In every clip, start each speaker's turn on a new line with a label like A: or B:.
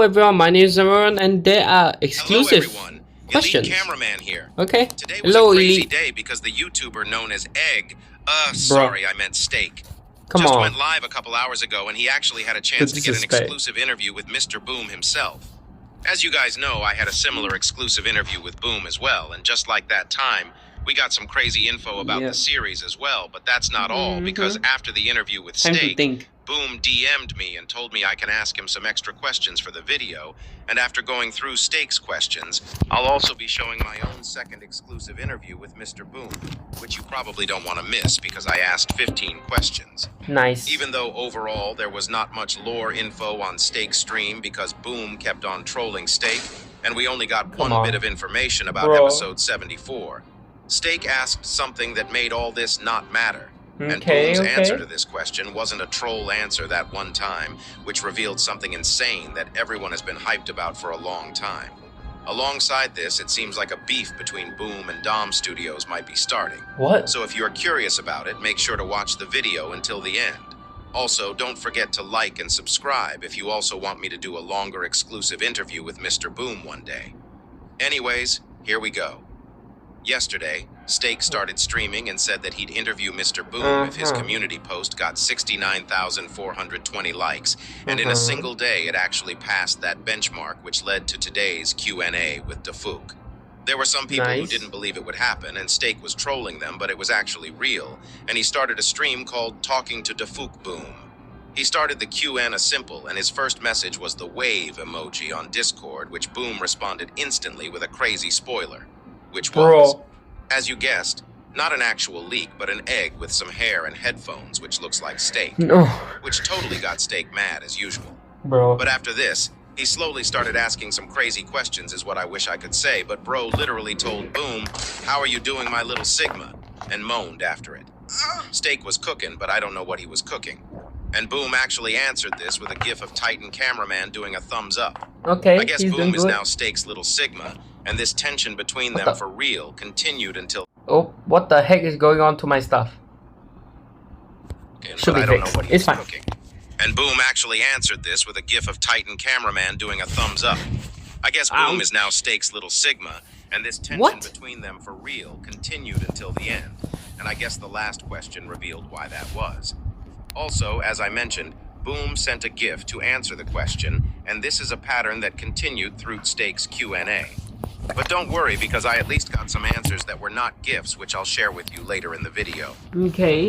A: everyone, my name is Aaron and there are exclusive
B: Hello everyone,
A: questions.
B: Elite Cameraman here.
A: Okay.
B: Today was
A: Hello,
B: a crazy
A: Elite.
B: day because the YouTuber known as Egg, sorry, I meant Steak,
A: Come
B: just
A: on.
B: went live a couple hours ago and he actually had a chance to get an exclusive interview with Mr. Boom himself. As you guys know, I had a similar exclusive interview with Boom as well, and just like that time, we got some crazy info about the series as well, but that's not all, because after the interview with Steak, Boom DM'd me and told me I can ask him some extra questions for the video, and after going through Steak's questions, I'll also be showing my own second exclusive interview with Mr. Boom, which you probably don't want to miss because I asked 15 questions.
A: Nice.
B: Even though overall there was not much lore info on Steak's stream because Boom kept on trolling Steak, and we only got one bit of information about episode 74. Steak asked something that made all this not matter. And Boom's answer to this question wasn't a troll answer that one time, which revealed something insane that everyone has been hyped about for a long time. Alongside this, it seems like a beef between Boom and Dom Studios might be starting.
A: What?
B: So if you're curious about it, make sure to watch the video until the end. Also, don't forget to like and subscribe if you also want me to do a longer exclusive interview with Mr. Boom one day. Anyways, here we go. Yesterday, Steak started streaming and said that he'd interview Mr. Boom if his community post got 69,420 likes, and in a single day it actually passed that benchmark, which led to today's Q&A with Dafook. There were some people who didn't believe it would happen, and Steak was trolling them, but it was actually real, and he started a stream called Talking to Dafook Boom. He started the Q&A simple, and his first message was the wave emoji on Discord, which Boom responded instantly with a crazy spoiler. Which was, as you guessed, not an actual leak, but an egg with some hair and headphones, which looks like Steak. Which totally got Steak mad, as usual. But after this, he slowly started asking some crazy questions, is what I wish I could say, but bro literally told Boom, "How are you doing, my little Sigma?" and moaned after it. Steak was cooking, but I don't know what he was cooking. And Boom actually answered this with a gif of Titan Cameraman doing a thumbs up. I guess Boom is now Steak's little Sigma, and this tension between them for real continued until...
A: Oh, what the heck is going on to my stuff?
B: But I don't know what he's cooking. And Boom actually answered this with a gif of Titan Cameraman doing a thumbs up. I guess Boom is now Steak's little Sigma, and this tension between them for real continued until the end. And I guess the last question revealed why that was. Also, as I mentioned, Boom sent a gif to answer the question, and this is a pattern that continued through Steak's Q&A. But don't worry, because I at least got some answers that were not gifs, which I'll share with you later in the video.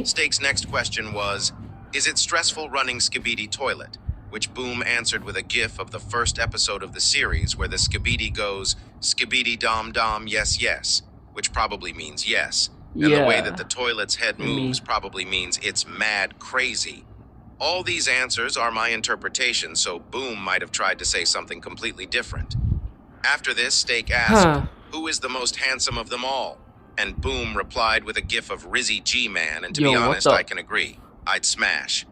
B: Steak's next question was, is it stressful running Skibidi Toilet? Which Boom answered with a gif of the first episode of the series where the Skibidi goes, "Skibidi Dom Dom, yes, yes," which probably means yes. And the way that the toilet's head moves probably means it's mad crazy. All these answers are my interpretation, so Boom might have tried to say something completely different. After this, Steak asked, who is the most handsome of them all? And Boom replied with a gif of Rizzy G-Man, and to be honest, I can agree. I'd smash.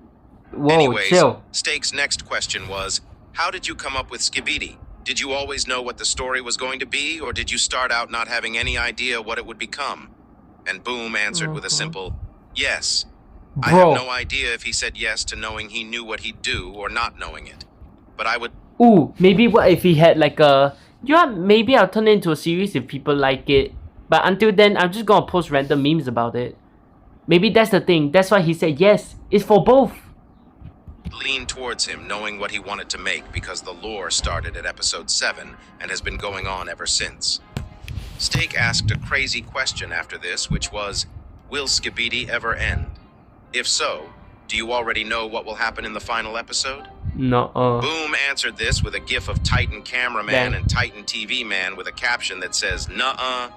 B: Anyways, Steak's next question was, how did you come up with Skibidi? Did you always know what the story was going to be, or did you start out not having any idea what it would become? And Boom answered with a simple, yes. I have no idea if he said yes to knowing he knew what he'd do or not knowing it. But I would...
A: Ooh, maybe what if he had like a... maybe I'll turn it into a series if people like it. But until then, I'm just gonna post random memes about it. Maybe that's the thing. That's why he said yes. It's for both.
B: Lean towards him knowing what he wanted to make because the lore started at episode 7 and has been going on ever since. Steak asked a crazy question after this, which was, will Skibidi ever end? If so, do you already know what will happen in the final episode?
A: No.
B: Boom answered this with a gif of Titan Cameraman and Titan TV Man with a caption that says, nuh-uh.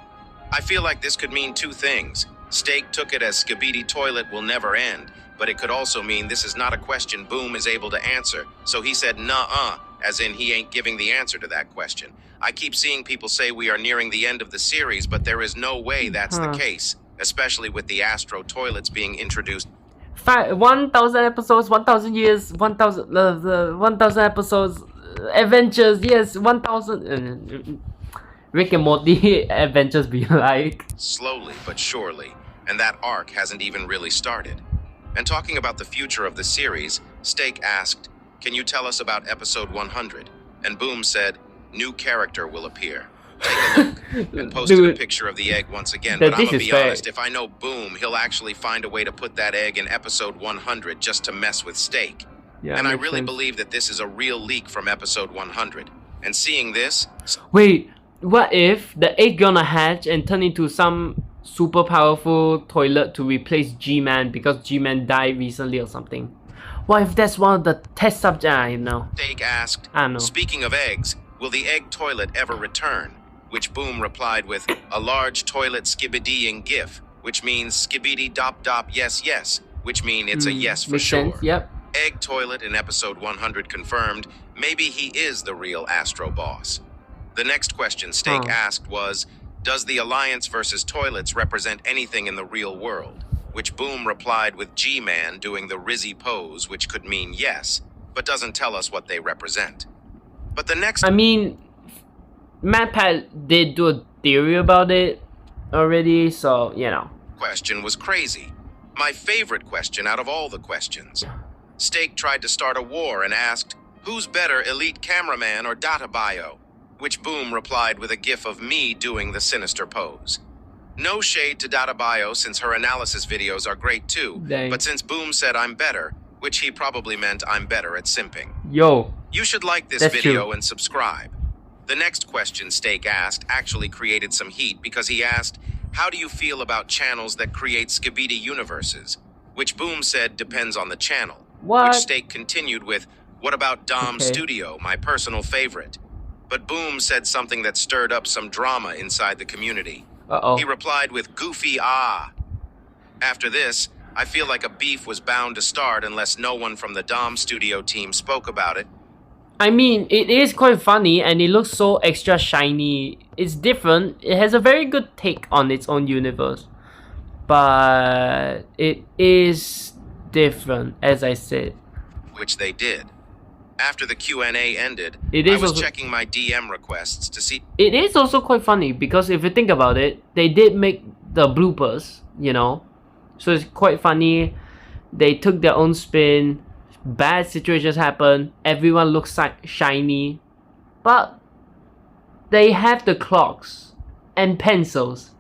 B: I feel like this could mean two things. Steak took it as Skibidi Toilet will never end, but it could also mean this is not a question Boom is able to answer, so he said nuh-uh, as in he ain't giving the answer to that question. I keep seeing people say we are nearing the end of the series, but there is no way that's the case, especially with the Astro Toilets being introduced.
A: 1,000 episodes, 1,000 years, 1,000 1,000 episodes, adventures, yes, 1,000 Rick and Morty adventures be like.
B: Slowly but surely, and that arc hasn't even really started. And talking about the future of the series, Steak asked, can you tell us about episode 100? And Boom said, "New character will appear. Take a look." And posted a picture of the egg once again. But I'm gonna be honest, if I know Boom, he'll actually find a way to put that egg in episode 100 just to mess with Steak.
A: Yeah,
B: and I really
A: sense.
B: believe that this is a real leak from episode 100. And seeing this,
A: Wait, what if the egg gonna hatch and turn into some super powerful toilet to replace G-Man because G-Man died recently or something? What if that's one of the test subjects? I know.
B: Steak asked,
A: I know.
B: "Speaking of eggs, will the egg toilet ever return?" Which Boom replied with a large toilet skibbidying gif, which means skibbity dop dop yes yes, which mean it's a yes for
A: Makes
B: sure.
A: sense, yep.
B: Egg toilet in episode 100 confirmed. Maybe he is the real Astro Boss. The next question Steak asked was, "Does the Alliance versus toilets represent anything in the real world?" Which Boom replied with G-Man doing the Rizzy pose, which could mean yes, but doesn't tell us what they represent. But the next
A: I mean, MatPat did do a theory about it already, so, you know.
B: question was crazy. My favorite question out of all the questions. Steak tried to start a war and asked, "Who's better, Elite Cameraman or Data Bio?" Which Boom replied with a gif of me doing the sinister pose. No shade to Data Bio since her analysis videos are great too,
A: Dang.
B: but since Boom said I'm better, which he probably meant I'm better at simping.
A: Yo,
B: You should like this
A: That's
B: video
A: true.
B: and subscribe. The next question Steak asked actually created some heat because he asked, "How do you feel about channels that create Skibidi universes?" Which Boom said depends on the channel.
A: What?
B: Which Steak continued with, "What about Dom
A: Okay.
B: Studio, my personal favorite?" But Boom said something that stirred up some drama inside the community.
A: uh-oh.
B: He replied with goofy ah. After this, I feel like a beef was bound to start unless no one from the Dom Studio team spoke about it.
A: I mean, it is quite funny and it looks so extra shiny. It's different. It has a very good take on its own universe. But it is different, as I said.
B: Which they did. After the Q&A ended,
A: It
B: I
A: is
B: was
A: also-
B: checking my DM requests to see
A: It is also quite funny because if you think about it, they did make the bloopers, you know. So it's quite funny. They took their own spin. Bad situations happen. Everyone looks shiny. But they have the clocks and pencils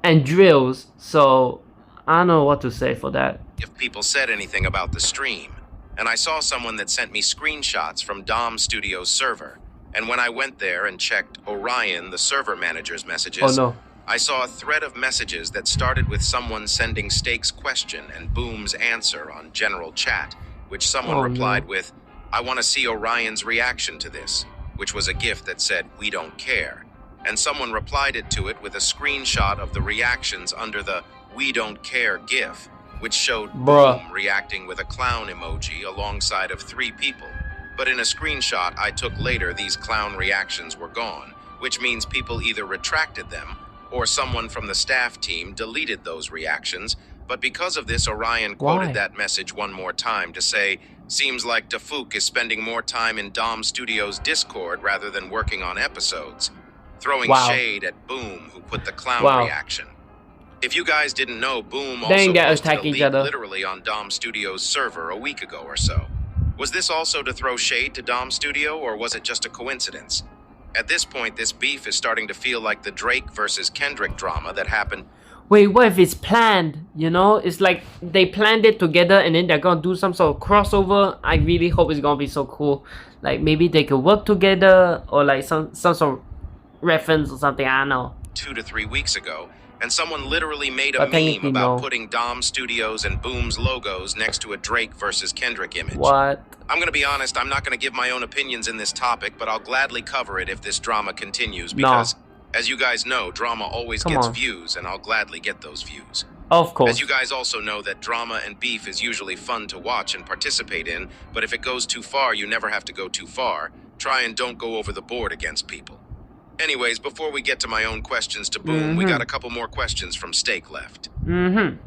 A: and drills. So I don't know what to say for that.
B: if people said anything about the stream. And I saw someone that sent me screenshots from Dom Studio's server. And when I went there and checked Orion, the server manager's messages,
A: Oh no.
B: I saw a thread of messages that started with someone sending Steak's question and Boom's answer on general chat, which someone
A: Oh,
B: replied
A: no.
B: with, "I want to see Orion's reaction to this," which was a GIF that said, "We don't care." And someone replied to it with a screenshot of the reactions under the "We don't care" GIF, which showed
A: Bruh.
B: Boom reacting with a clown emoji alongside of 3 people. But in a screenshot I took later, these clown reactions were gone, which means people either retracted them or someone from the staff team deleted those reactions. But because of this, Orion quoted
A: Why?
B: that message one more time to say, "Seems like Dafook is spending more time in Dom Studios' Discord rather than working on episodes," throwing
A: Wow.
B: shade at Boom, who put the clown
A: Wow.
B: reaction. If you guys didn't know, Boom
A: They
B: also
A: ain't gotta
B: posted a
A: attack each
B: leak
A: other.
B: literally on Dom Studios' server a week ago or so. Was this also to throw shade to Dom Studio, or was it just a coincidence? At this point, this beef is starting to feel like the Drake versus Kendrick drama that happened.
A: Wait, what if it's planned? You know, it's like they planned it together and then they're gonna do some sort of crossover. I really hope it's gonna be so cool. Like maybe they could work together or like some sort of reference or something. I don't know.
B: 2 to 3 weeks ago, and someone literally made a
A: But
B: meme
A: technically,
B: about
A: no.
B: putting Dom Studios and Boom's logos next to a Drake versus Kendrick image.
A: What?
B: I'm gonna be honest, I'm not gonna give my own opinions in this topic, but I'll gladly cover it if this drama continues because, as you guys know, drama always
A: Come
B: gets
A: on.
B: views, and I'll gladly get those views.
A: Of course.
B: As you guys also know that drama and beef is usually fun to watch and participate in, but if it goes too far, you never have to go too far. Try and don't go over the board against people. Anyways, before we get to my own questions to Boom, we got a couple more questions from Steak left.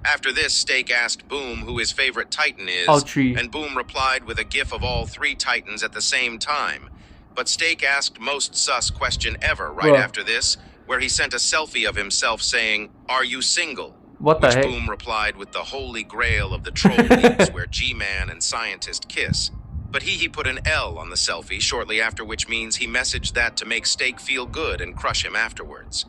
B: After this, Steak asked Boom who his favorite Titan is,
A: All 3.
B: and Boom replied with a gif of all 3 Titans at the same time. But Steak asked most sus question ever right
A: Bruh.
B: after this, where he sent a selfie of himself saying, "Are you single?"
A: What the
B: Which
A: heck?
B: Boom replied with the holy grail of the troll leaks where G-Man and Scientist kiss. But he put an L on the selfie shortly after, which means he messaged that to make Steak feel good and crush him afterwards.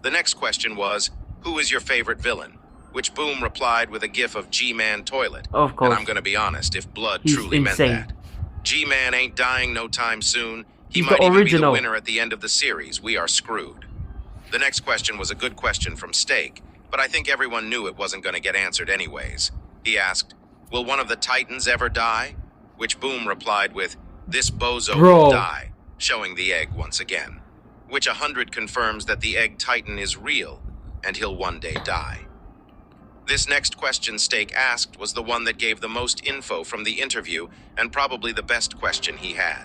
B: The next question was, who is your favorite villain? Which Boom replied with a gif of G-Man Toilet.
A: Of course.
B: And I'm gonna be honest, if blood
A: He's
B: truly
A: insane.
B: meant that. G-Man ain't dying no time soon. He
A: He's
B: might
A: the
B: even be the
A: original.
B: winner at the end of the series. We are screwed. The next question was a good question from Steak, but I think everyone knew it wasn't gonna get answered anyways. He asked, will one of the Titans ever die? Which Boom replied with, this bozo
A: Bro.
B: will die, showing the egg once again. Which 100 confirms that the Egg Titan is real, and he'll one day die. This next question Steak asked was the one that gave the most info from the interview, and probably the best question he had.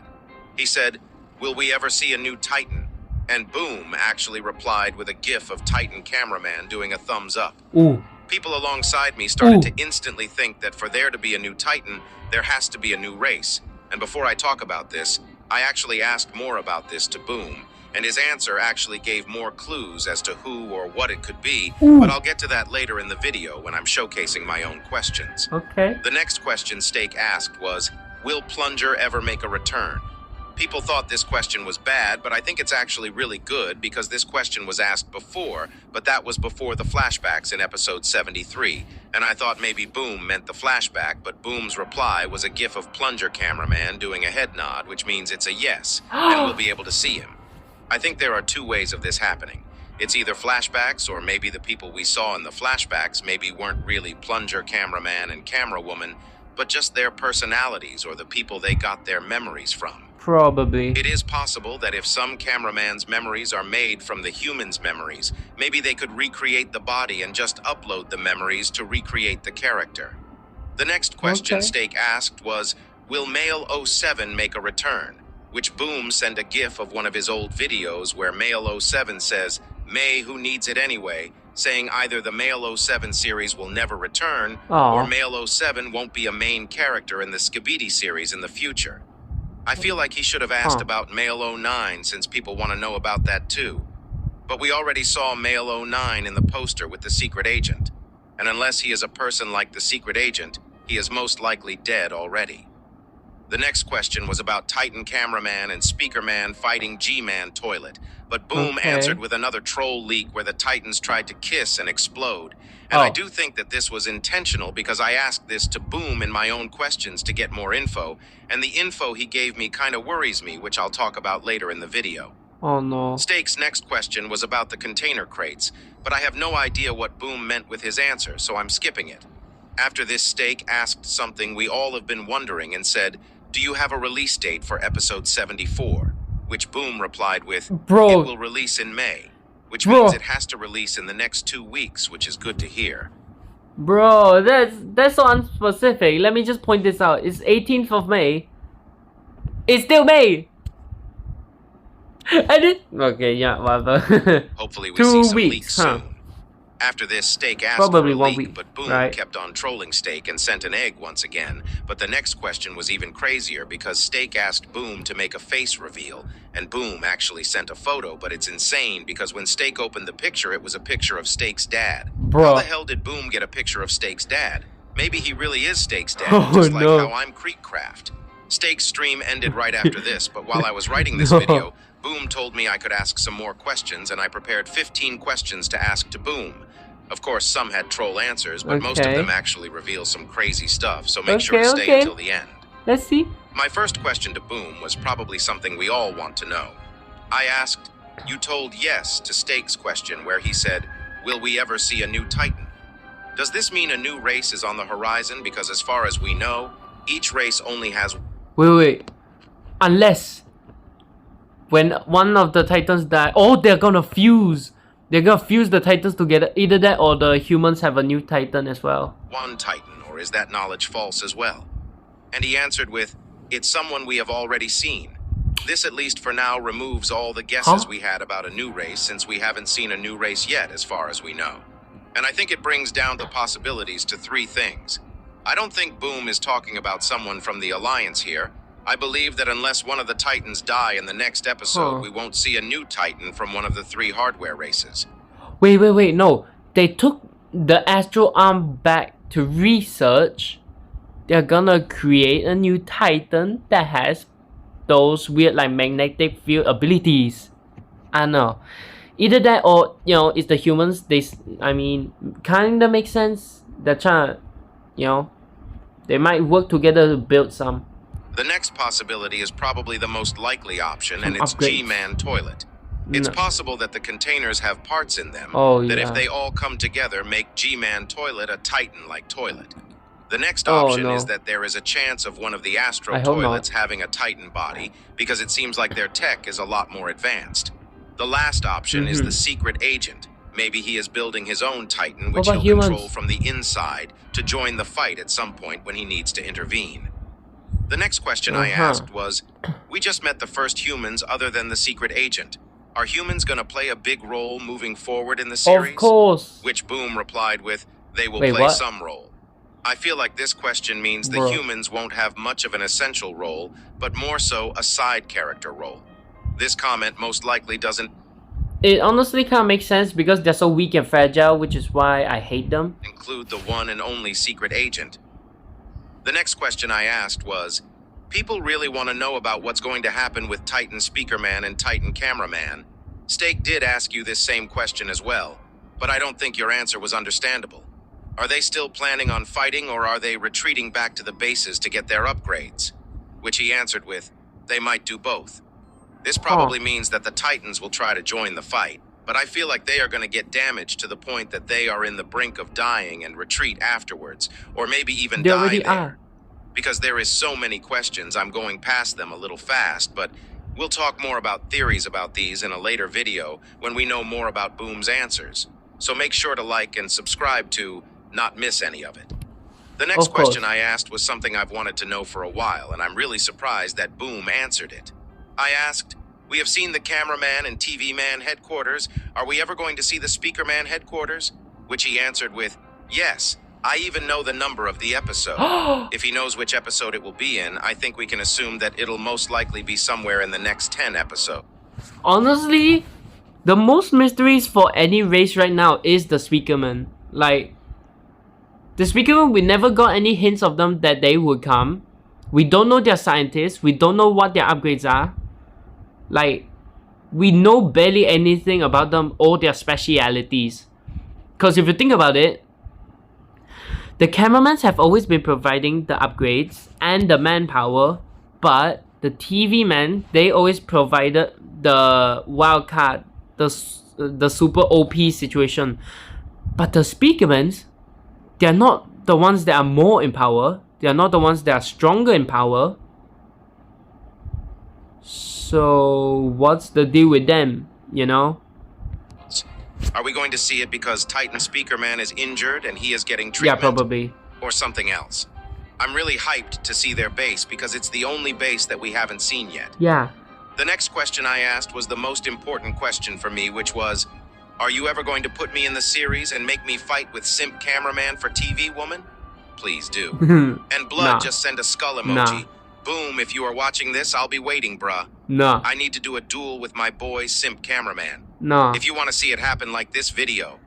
B: He said, will we ever see a new Titan? And Boom actually replied with a gif of Titan cameraman doing a thumbs up.
A: Ooh.
B: People alongside me started
A: Ooh.
B: to instantly think that for there to be a new Titan, there has to be a new race. And before I talk about this, I actually asked more about this to Boom, and his answer actually gave more clues as to who or what it could be,
A: Ooh.
B: but I'll get to that later in the video when I'm showcasing my own questions.
A: Okay.
B: The next question Steak asked was, will Plunger ever make a return? People thought this question was bad, but I think it's actually really good because this question was asked before, but that was before the flashbacks in episode 73. And I thought maybe Boom meant the flashback, but Boom's reply was a gif of Plunger cameraman doing a head nod, which means it's a yes, and we'll be able to see him. I think there are two ways of this happening. It's either flashbacks, or maybe the people we saw in the flashbacks maybe weren't really Plunger cameraman and camera woman, but just their personalities or the people they got their memories from.
A: Probably.
B: It is possible that if some cameraman's memories are made from the human's memories, maybe they could recreate the body and just upload the memories to recreate the character. The next question
A: Okay.
B: Steak asked was, will Male 07 make a return? Which Boom sent a gif of one of his old videos where Male 07 says, May who needs it anyway, saying either the Male 07 series will never return,
A: Aw.
B: or Male 07 won't be a main character in the Skibidi series in the future. I feel like he should have asked
A: Huh.
B: about Male 09 since people want to know about that too. But we already saw Male 09 in the poster with the secret agent. And unless he is a person like the secret agent, he is most likely dead already. The next question was about Titan cameraman and Speakerman fighting G-Man Toilet. But Boom
A: Okay.
B: answered with another troll leak where the Titans tried to kiss and explode. And I
A: Oh.
B: do think that this was intentional because I asked this to Boom in my own questions to get more info, and the info he gave me kind of worries me, which I'll talk about later in the video.
A: Oh no.
B: Steak's next question was about the container crates, but I have no idea what Boom meant with his answer, so I'm skipping it. After this, Steak asked something we all have been wondering and said, do you have a release date for episode 74? Which Boom replied with,
A: Bro.
B: it will release in May, which
A: Bro.
B: means it has to release in the next 2 weeks, which is good to hear.
A: Bro, that's so unspecific. Let me just point this out. It's 18th of May. It's still May. And it, okay, yeah, whatever.
B: Hopefully we
A: 2
B: see some
A: weeks,
B: leaks
A: huh?
B: soon. After this, Steak asked
A: Probably
B: for a
A: 1
B: leak,
A: week,
B: but Boom
A: right?
B: kept on trolling Steak and sent an egg once again. But the next question was even crazier because Steak asked Boom to make a face reveal, and Boom actually sent a photo, but it's insane because when Steak opened the picture, it was a picture of Steak's dad.
A: Bro.
B: How the hell did Boom get a picture of Steak's dad? Maybe he really is Steak's dad,
A: Oh,
B: just like
A: no.
B: how I'm Creekcraft. Steak's stream ended right after this, but while I was writing this
A: No.
B: video, Boom told me I could ask some more questions, and I prepared 15 questions to ask to Boom. Of course, some had troll answers, but most of
A: Okay.
B: them actually reveal some crazy stuff, so make sure
A: Okay,
B: to stay
A: okay.
B: until the end.
A: Let's see.
B: My first question to Boom was probably something we all want to know. I asked, you told yes to Steak's question where he said, will we ever see a new Titan? Does this mean a new race is on the horizon? Because as far as we know, each race only has
A: Wait. Unless when one of the Titans die, oh, they're gonna fuse. They're gonna fuse the Titans together. Either that or the humans have a new Titan as well.
B: one Titan, or is that knowledge false as well? And he answered with, it's someone we have already seen. This, at least for now, removes all the guesses
A: Huh?
B: we had about a new race, since we haven't seen a new race yet, as far as we know. And I think it brings down the possibilities to 3 things. I don't think Boom is talking about someone from the Alliance here. I believe that unless one of the Titans die in the next episode,
A: Huh.
B: we won't see a new Titan from one of the 3 hardware races.
A: Wait, no. They took the Astral Arm back to research they're gonna create a new Titan that has those weird like magnetic field abilities. I don't know. Either that or it's the humans. Kinda makes sense. They're trying to, they might work together to build some.
B: The next possibility is probably the most likely option, and it's
A: upgrades.
B: G-Man Toilet. It's
A: No.
B: possible that the containers have parts in them that
A: yeah.
B: if they all come together make G-Man Toilet a Titan-like toilet. The next
A: Oh,
B: option
A: no.
B: is that there is a chance of one of the Astro
A: I hope
B: toilets
A: not.
B: having a Titan body because it seems like their tech is a lot more advanced. The last option is the secret agent. Maybe he is building his own Titan, which
A: about
B: he'll
A: humans?
B: control from the inside to join the fight at some point when he needs to intervene. The next question I asked was, we just met the first humans other than the secret agent. Are humans going to play a big role moving forward in the series?
A: Of course.
B: Which Boom replied with, they will
A: Wait,
B: play
A: what?
B: some role. I feel like this question means the
A: Bro.
B: humans won't have much of an essential role, but more so a side character role. This comment most likely doesn't
A: It honestly kind of makes sense because they're so weak and fragile, which is why I hate them.
B: include the one and only secret agent. The next question I asked was, people really want to know about what's going to happen with Titan Speakerman and Titan Cameraman. Steak did ask you this same question as well, but I don't think your answer was understandable. Are they still planning on fighting, or are they retreating back to the bases to get their upgrades? Which he answered with, they might do both. This probably means that the Titans will try to join the fight, but I feel like they are going to get damaged to the point that they are in the brink of dying and retreat afterwards, or maybe even
A: They
B: die
A: already
B: there.
A: are.
B: Because there is so many questions, I'm going past them a little fast, but we'll talk more about theories about these in a later video when we know more about Boom's answers. So make sure to like and subscribe to not miss any of it. The next
A: Of course.
B: question I asked was something I've wanted to know for a while, and I'm really surprised that Boom answered it. I asked, we have seen the Cameraman and TV Man headquarters. Are we ever going to see the Speaker Man headquarters? Which he answered with, yes. I even know the number of the episode. If he knows which episode it will be in, I think we can assume that it'll most likely be somewhere in the next 10 episodes.
A: Honestly, the most mysteries for any race right now is the Speakerman. Like, the Speakerman, we never got any hints of them that they would come. We don't know their scientists. We don't know what their upgrades are. Like, we know barely anything about them or their specialities. Because if you think about it, the Cameramans have always been providing the upgrades and the manpower, but the TV men, they always provided the wild card, the super OP situation. But the Speakermans, they're not the ones that are more in power. They're not the ones that are stronger in power. So what's the deal with them,
B: Are we going to see it because Titan Speaker Man is injured and he is getting
A: Yeah,
B: treatment?
A: probably.
B: Or something else? I'm really hyped to see their base because it's the only base that we haven't seen yet.
A: Yeah.
B: The next question I asked was the most important question for me, which was, are you ever going to put me in the series and make me fight with Simp Cameraman for TV Woman? Please do. And Blood
A: Nah.
B: just send a skull emoji.
A: Nah.
B: Boom, if you are watching this, I'll be waiting, bruh.
A: No.
B: I need to do a duel with my boy Simp Cameraman.
A: No.
B: If you want to see it happen like this video.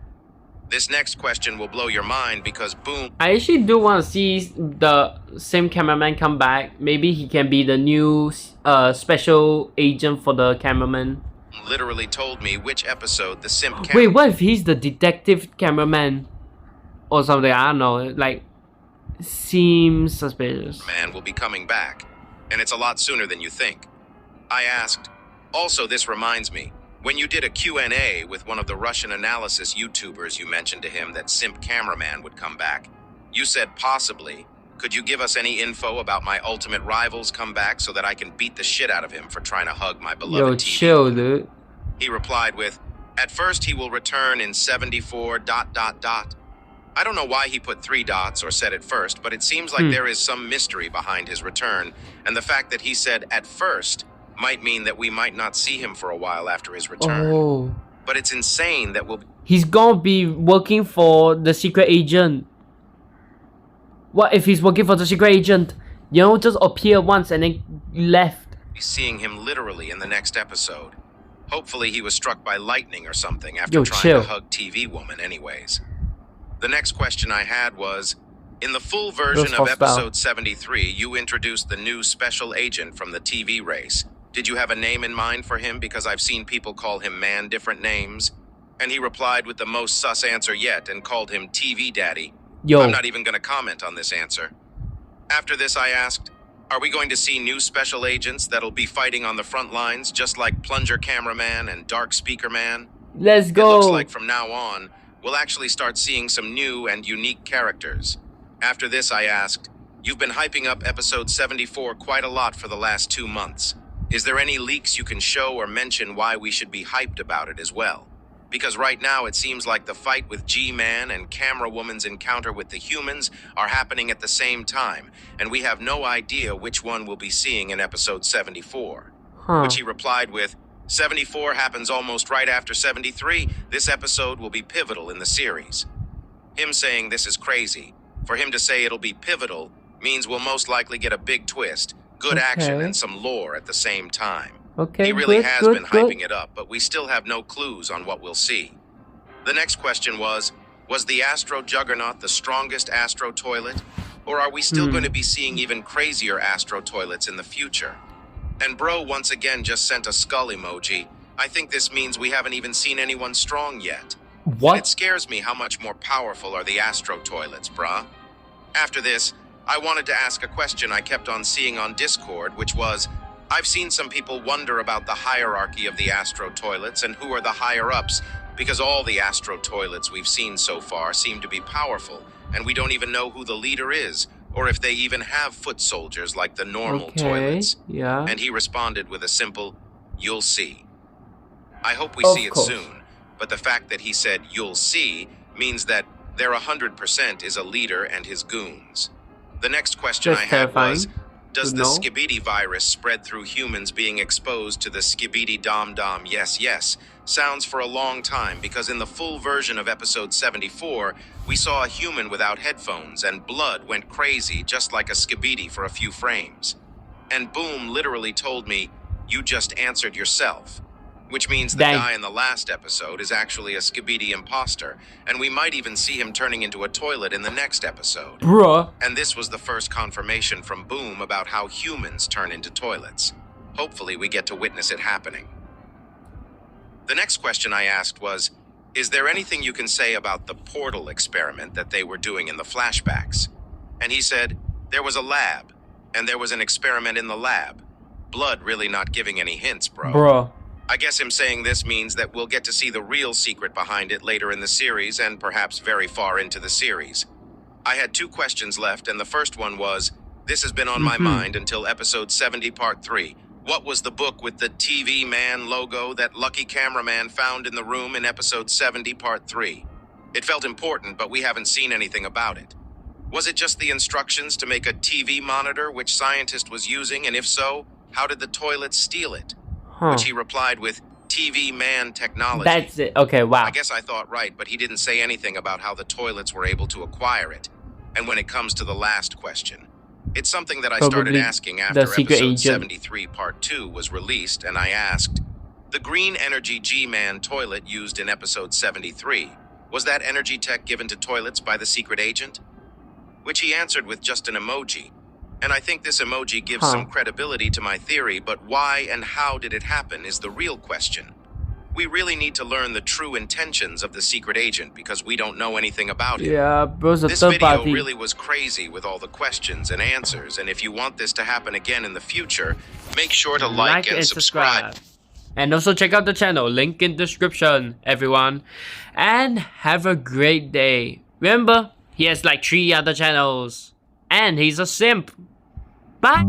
B: This next question will blow your mind because Boom
A: I actually do want to see the same cameraman come back. Maybe he can be the new special agent for the cameraman.
B: literally told me which episode the Simp
A: Wait,
B: Cameraman
A: what if he's the detective cameraman? Or something, I don't know. Like, seems suspicious.
B: will be coming back. And it's a lot sooner than you think. I asked, also this reminds me, when you did a Q&A with one of the Russian analysis YouTubers, you mentioned to him that Simp Cameraman would come back. You said possibly. Could you give us any info about my ultimate rival's comeback so that I can beat the shit out of him for trying to hug my beloved
A: Yo,
B: TV?
A: chill, dude.
B: He replied with, at first he will return in 74... I don't know why he put 3 dots or said it first, but it seems like there is some mystery behind his return, and the fact that he said at first might mean that we might not see him for a while after his return.
A: Oh.
B: But it's insane that we'll
A: He's gonna be working for the secret agent. What if he's working for the secret agent? Just appear once and then left.
B: be seeing him literally in the next episode. Hopefully he was struck by lightning or something after
A: Yo,
B: trying
A: chill.
B: to hug TV Woman anyways. The next question I had was, In the full version of
A: hostile.
B: episode 73, you introduced the new special agent from the TV race. Did you have a name in mind for him? Because I've seen people call him man different names. And he replied with the most sus answer yet and called him TV Daddy.
A: Yo.
B: I'm not even going to comment on this answer. After this, I asked, are we going to see new special agents that'll be fighting on the front lines, just like Plunger Cameraman and Dark Speaker Man?
A: Let's
B: It
A: go.
B: looks like from now on, we'll actually start seeing some new and unique characters. After this, I asked, you've been hyping up episode 74 quite a lot for the last 2 months. Is there any leaks you can show or mention why we should be hyped about it as well? Because right now it seems like the fight with G-Man and Camera Woman's encounter with the humans are happening at the same time, and we have no idea which one we'll be seeing in episode 74. Which he replied with, 74 happens almost right after 73. This episode will be pivotal in the series. Him saying this is crazy. For him to say it'll be pivotal means we'll most likely get a big twist, good action, and some lore at the same time.
A: Okay,
B: He really
A: good,
B: has
A: good,
B: been
A: good.
B: hyping it up, but we still have no clues on what we'll see. The next question was the Astro Juggernaut the strongest Astro toilet? Or are we still going to be seeing even crazier Astro toilets in the future? And bro once again just sent a skull emoji. I think this means we haven't even seen anyone strong yet.
A: What?
B: And it scares me how much more powerful are the Astro toilets, bruh. After this, I wanted to ask a question I kept on seeing on Discord, which was, I've seen some people wonder about the hierarchy of the Astro toilets and who are the higher-ups, because all the Astro toilets we've seen so far seem to be powerful, and we don't even know who the leader is, or if they even have foot soldiers like the normal toilets.
A: Yeah.
B: And he responded with a simple, you'll see. I hope we
A: Of
B: see it
A: course.
B: soon, but the fact that he said you'll see means that there 100% is a leader and his goons. The next question
A: That's
B: I had was,
A: terrifying
B: does
A: to
B: the
A: know.
B: Skibidi virus spread through humans being exposed to the Skibidi Dom Dom? Yes, yes. Sounds for a long time, because in the full version of episode 74, we saw a human without headphones, and blood went crazy just like a Skibidi for a few frames. And Boom literally told me, you just answered yourself. Which means the
A: Dang.
B: guy in the last episode is actually a Skibidi imposter, and we might even see him turning into a toilet in the next episode.
A: Bruh.
B: And this was the first confirmation from Boom about how humans turn into toilets. Hopefully we get to witness it happening. The next question I asked was, is there anything you can say about the portal experiment that they were doing in the flashbacks? And he said, there was a lab, and there was an experiment in the lab. Blood really not giving any hints, bro.
A: Bruh.
B: I guess him saying this means that we'll get to see the real secret behind it later in the series and perhaps very far into the series. I had 2 questions left, and the first one was, this has been on my mind until episode 70 part 3. What was the book with the TV Man logo that Lucky Cameraman found in the room in episode 70 part 3? It felt important, but we haven't seen anything about it. Was it just the instructions to make a TV monitor which scientist was using, and if so, how did the toilet steal it? Which he replied with, TV Man technology.
A: That's it. Okay, wow.
B: I guess I thought right, but he didn't say anything about how the toilets were able to acquire it. And when it comes to the last question, it's something that I started
A: Probably
B: asking after
A: the secret
B: episode
A: agent.
B: 73 part 2 was released, and I asked, the green energy G-Man toilet used in episode 73, was that energy tech given to toilets by the secret agent? Which he answered with just an emoji. And I think this emoji gives some credibility to my theory, but why and how did it happen is the real question. We really need to learn the true intentions of the secret agent because we don't know anything about him.
A: Yeah, bro's a
B: This
A: third
B: video
A: party.
B: really was crazy with all the questions and answers, and if you want this to happen again in the future, make sure to like and subscribe.
A: And also check out the channel, link in description, everyone. And have a great day. Remember, he has like 3 other channels. And he's a simp. Bye.